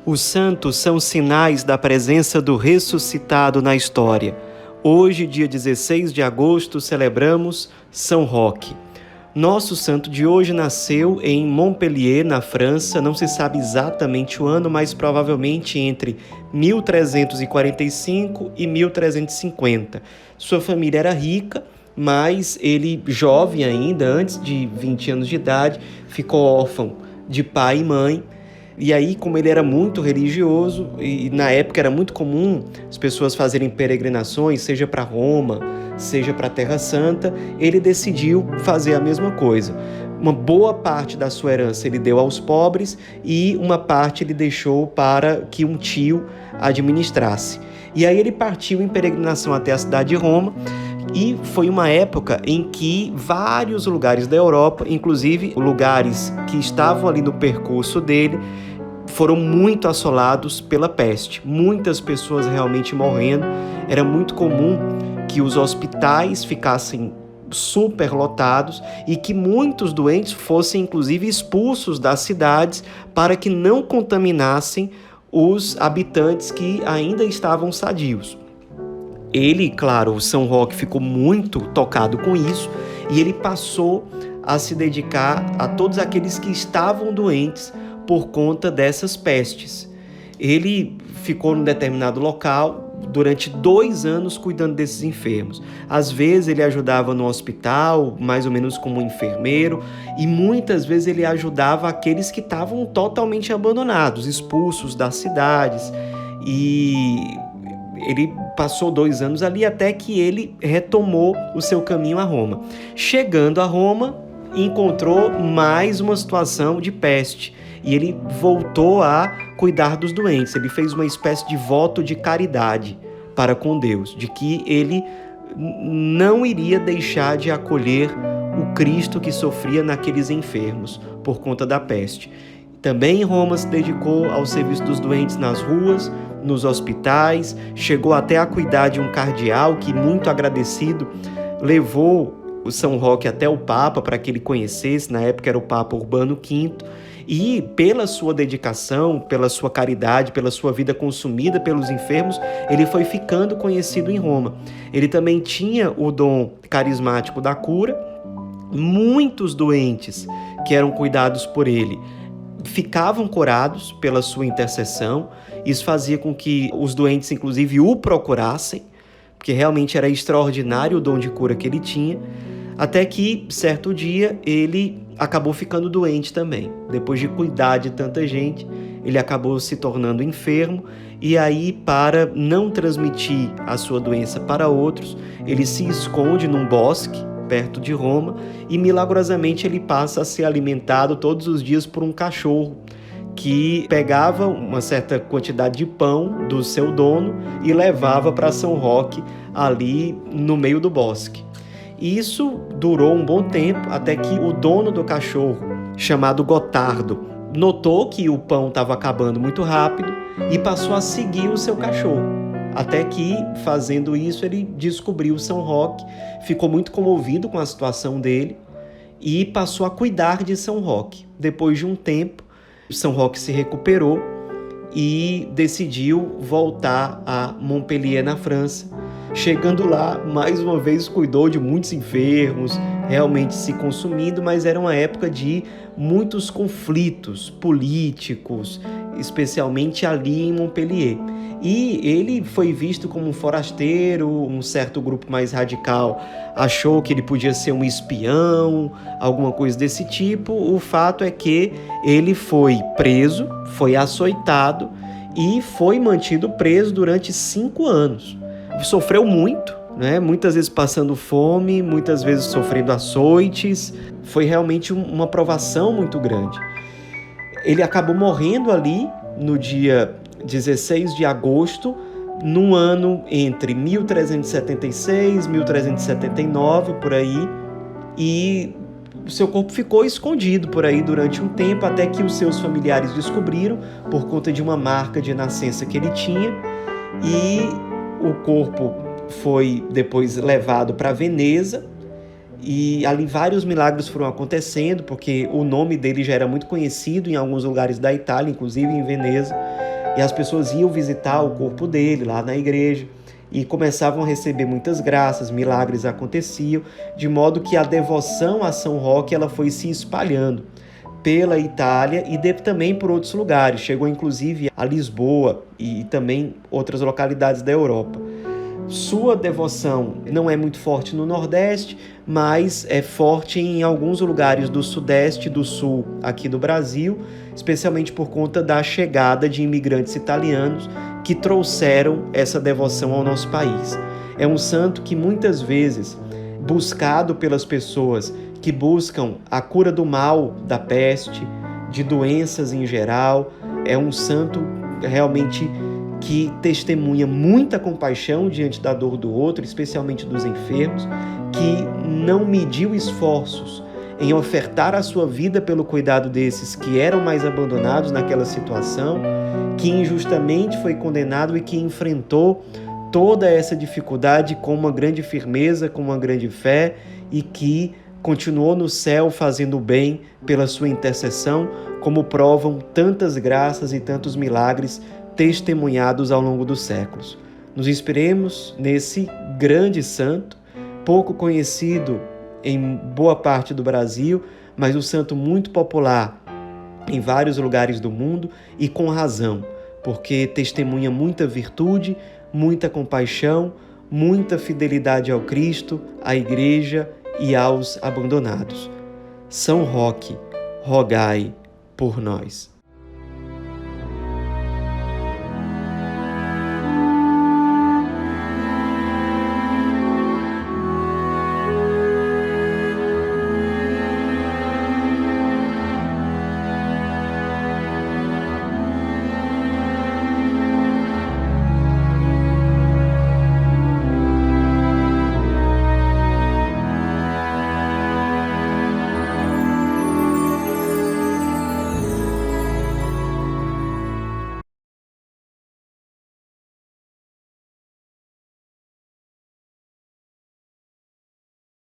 Os santos são sinais da presença do ressuscitado na história. Hoje, dia 16 de agosto, celebramos São Roque. Nosso santo de hoje nasceu em Montpellier, na França. Não se sabe exatamente o ano, mas provavelmente entre 1345 e 1350. Sua família era rica, mas ele, jovem ainda, antes de 20 anos de idade, ficou órfão de pai e mãe. E aí, como ele era muito religioso, e na época era muito comum as pessoas fazerem peregrinações, seja para Roma, seja para a Terra Santa, ele decidiu fazer a mesma coisa. Uma boa parte da sua herança ele deu aos pobres e uma parte ele deixou para que um tio administrasse. E aí ele partiu em peregrinação até a cidade de Roma. E foi uma época em que vários lugares da Europa, inclusive lugares que estavam ali no percurso dele, foram muito assolados pela peste. Muitas pessoas realmente morrendo. Era muito comum que os hospitais ficassem superlotados e que muitos doentes fossem inclusive expulsos das cidades para que não contaminassem os habitantes que ainda estavam sadios. Ele, claro, o São Roque ficou muito tocado com isso e ele passou a se dedicar a todos aqueles que estavam doentes por conta dessas pestes. Ele ficou num determinado local durante 2 anos cuidando desses enfermos. Às vezes ele ajudava no hospital, mais ou menos como enfermeiro, e muitas vezes ele ajudava aqueles que estavam totalmente abandonados, expulsos das cidades. E ele passou 2 anos ali até que ele retomou o seu caminho a Roma. Chegando a Roma, encontrou mais uma situação de peste e ele voltou a cuidar dos doentes. Ele fez uma espécie de voto de caridade para com Deus, de que ele não iria deixar de acolher o Cristo que sofria naqueles enfermos por conta da peste. Também em Roma se dedicou ao serviço dos doentes nas ruas, nos hospitais, chegou até a cuidar de um cardeal que, muito agradecido, levou o São Roque até o Papa para que ele conhecesse. Na época era o Papa Urbano V, e pela sua dedicação, pela sua caridade, pela sua vida consumida pelos enfermos, ele foi ficando conhecido em Roma. Ele também tinha o dom carismático da cura. Muitos doentes que eram cuidados por ele ficavam curados pela sua intercessão. Isso fazia com que os doentes, inclusive, o procurassem, porque realmente era extraordinário o dom de cura que ele tinha, até que, certo dia, ele acabou ficando doente também. Depois de cuidar de tanta gente, ele acabou se tornando enfermo, e aí, para não transmitir a sua doença para outros, ele se esconde num bosque perto de Roma, e milagrosamente ele passa a ser alimentado todos os dias por um cachorro que pegava uma certa quantidade de pão do seu dono e levava para São Roque ali no meio do bosque. E isso durou um bom tempo, até que o dono do cachorro, chamado Gotardo, notou que o pão estava acabando muito rápido e passou a seguir o seu cachorro. Até que, fazendo isso, ele descobriu São Roque, ficou muito comovido com a situação dele e passou a cuidar de São Roque. Depois de um tempo, São Roque se recuperou e decidiu voltar a Montpellier, na França. Chegando lá, mais uma vez cuidou de muitos enfermos, realmente se consumindo, mas era uma época de muitos conflitos políticos, especialmente ali em Montpellier. E ele foi visto como um forasteiro. Um certo grupo mais radical achou que ele podia ser um espião, alguma coisa desse tipo. O fato é que ele foi preso, foi açoitado e foi mantido preso durante 5 anos. Sofreu muito, né? Muitas vezes passando fome, muitas vezes sofrendo açoites. Foi realmente uma provação muito grande. Ele acabou morrendo ali no dia 16 de agosto, num ano entre 1376 e 1379, por aí, e o seu corpo ficou escondido por aí durante um tempo, até que os seus familiares descobriram, por conta de uma marca de nascença que ele tinha, e o corpo foi depois levado para Veneza, e ali vários milagres foram acontecendo, porque o nome dele já era muito conhecido em alguns lugares da Itália, inclusive em Veneza. E as pessoas iam visitar o corpo dele lá na igreja e começavam a receber muitas graças, milagres aconteciam, de modo que a devoção a São Roque ela foi se espalhando pela Itália e também por outros lugares. Chegou inclusive a Lisboa e também outras localidades da Europa. Sua devoção não é muito forte no Nordeste, mas é forte em alguns lugares do Sudeste e do Sul aqui do Brasil, especialmente por conta da chegada de imigrantes italianos que trouxeram essa devoção ao nosso país. É um santo que muitas vezes, buscado pelas pessoas que buscam a cura do mal, da peste, de doenças em geral, é um santo realmente que testemunha muita compaixão diante da dor do outro, especialmente dos enfermos, que não mediu esforços em ofertar a sua vida pelo cuidado desses que eram mais abandonados naquela situação, que injustamente foi condenado e que enfrentou toda essa dificuldade com uma grande firmeza, com uma grande fé e que continuou no céu fazendo o bem pela sua intercessão, como provam tantas graças e tantos milagres testemunhados ao longo dos séculos. Nos inspiremos nesse grande santo, pouco conhecido em boa parte do Brasil, mas um santo muito popular em vários lugares do mundo e com razão, porque testemunha muita virtude, muita compaixão, muita fidelidade ao Cristo, à Igreja e aos abandonados. São Roque, rogai por nós.